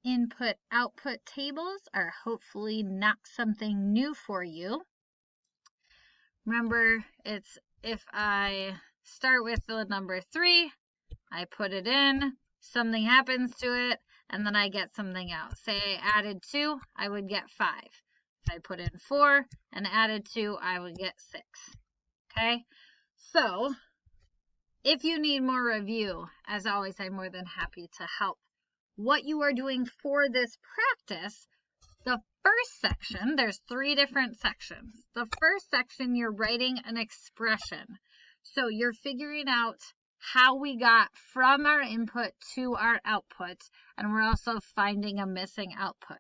input-output tables are hopefully not something new for you. Remember, it's if I start with the number 3, I put it in, something happens to it, and then I get something else. Say I added 2, I would get 5. If I put in 4 and added 2, I would get 6. Okay? So, if you need more review, as always, I'm more than happy to help. What you are doing for this practice, the first section, there's 3 different sections. The first section, you're writing an expression. So you're figuring out how we got from our input to our output, and we're also finding a missing output.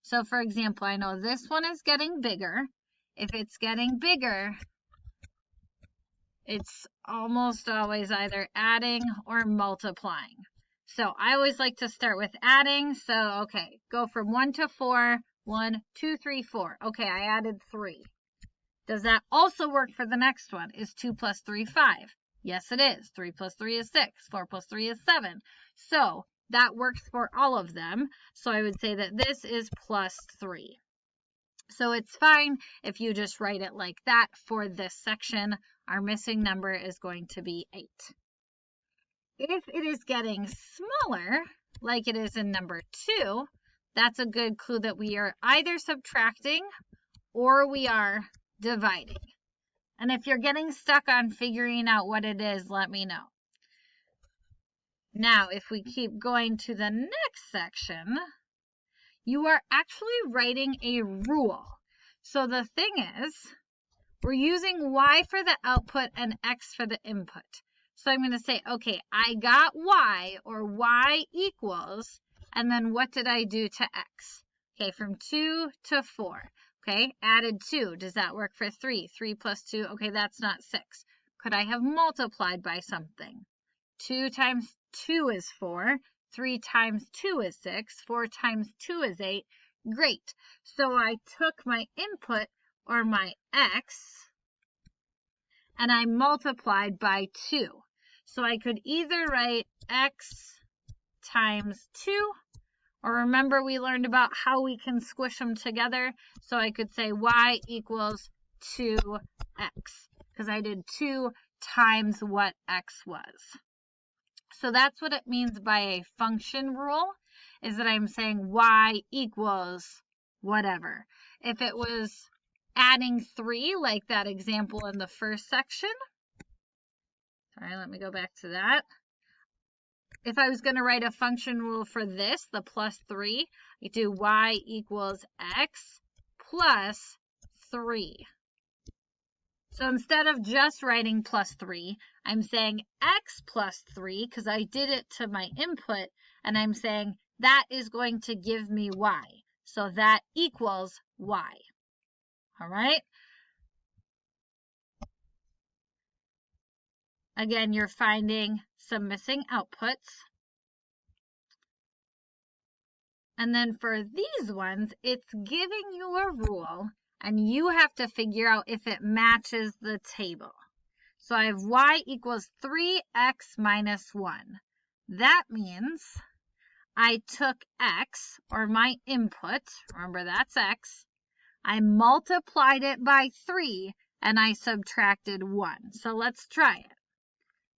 So for example, I know this one is getting bigger. If it's getting bigger, it's almost always either adding or multiplying. So I always like to start with adding. So, okay, go from 1 to 4. 1, 2, 3, 4. Okay, I added 3. Does that also work for the next one? Is 2 plus 3 5? Yes, it is. 3 plus 3 is 6. 4 plus 3 is 7. So that works for all of them. So I would say that this is plus 3. So it's fine if you just write it like that for this section. Our missing number is going to be 8. If it is getting smaller, like it is in number 2, that's a good clue that we are either subtracting or we are dividing. And if you're getting stuck on figuring out what it is, let me know. Now, if we keep going to the next section, you are actually writing a rule. So the thing is, we're using y for the output and x for the input. So I'm going to say, okay, I got y, or y equals, and then what did I do to x? Okay, from 2 to 4. Okay, added 2. Does that work for 3? 3 plus 2, okay, that's not 6. Could I have multiplied by something? 2 times 2 is 4. 3 times 2 is 6. 4 times 2 is 8. Great. So I took my input, or my x, and I multiplied by 2. So I could either write x times 2, or remember we learned about how we can squish them together. So I could say y equals 2x, because I did 2 times what x was. So that's what it means by a function rule, is that I'm saying y equals whatever. If it was adding 3, like that example in the first section, sorry, let me go back to that. If I was going to write a function rule for this, the plus 3, I do y equals x plus 3. So instead of just writing plus 3, I'm saying x plus 3, because I did it to my input, and I'm saying that is going to give me y. So that equals y. All right? Again, you're finding some missing outputs. And then for these ones, it's giving you a rule, and you have to figure out if it matches the table. So I have y equals 3x minus 1. That means I took x, or my input, remember that's x, I multiplied it by 3, and I subtracted 1. So let's try it.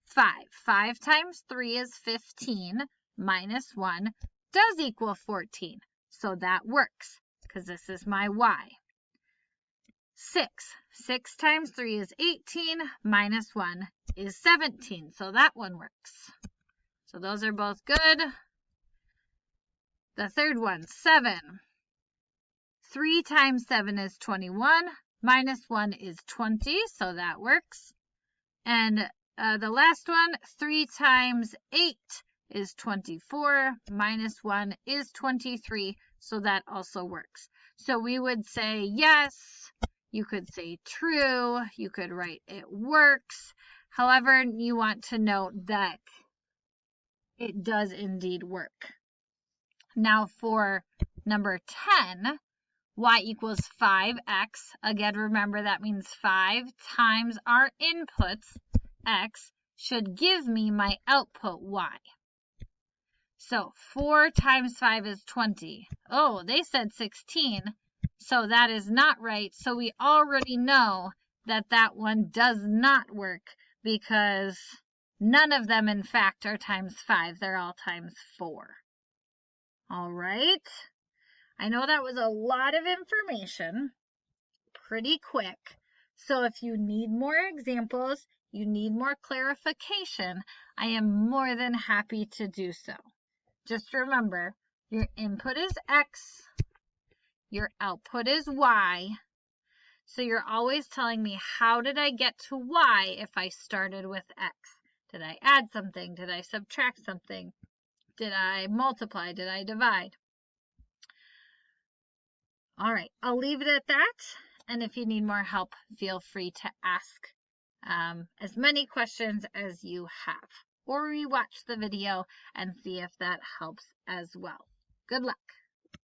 5. 5 times 3 is 15, minus 1 does equal 14. So that works, because this is my y. 6. 6 times 3 is 18, minus 1 is 17. So that one works. So those are both good. The third one, 7. 3 times 7 is 21, minus 1 is 20, so that works. And the last one, 3 times 8 is 24, minus 1 is 23, so that also works. So we would say yes, you could say true, you could write it works. However, you want to note that it does indeed work. Now for number 10, y equals 5x. Again, remember that means 5 times our inputs, x, should give me my output, y. So 4 times 5 is 20. Oh, they said 16. So that is not right. So we already know that that one does not work because none of them, in fact, are times 5. They're all times 4. All right. I know that was a lot of information, pretty quick. So if you need more examples, you need more clarification, I am more than happy to do so. Just remember, your input is X, your output is Y. So you're always telling me, how did I get to Y if I started with X? Did I add something? Did I subtract something? Did I multiply? Did I divide? All right, I'll leave it at that. And if you need more help, feel free to ask as many questions as you have, or rewatch the video and see if that helps as well. Good luck.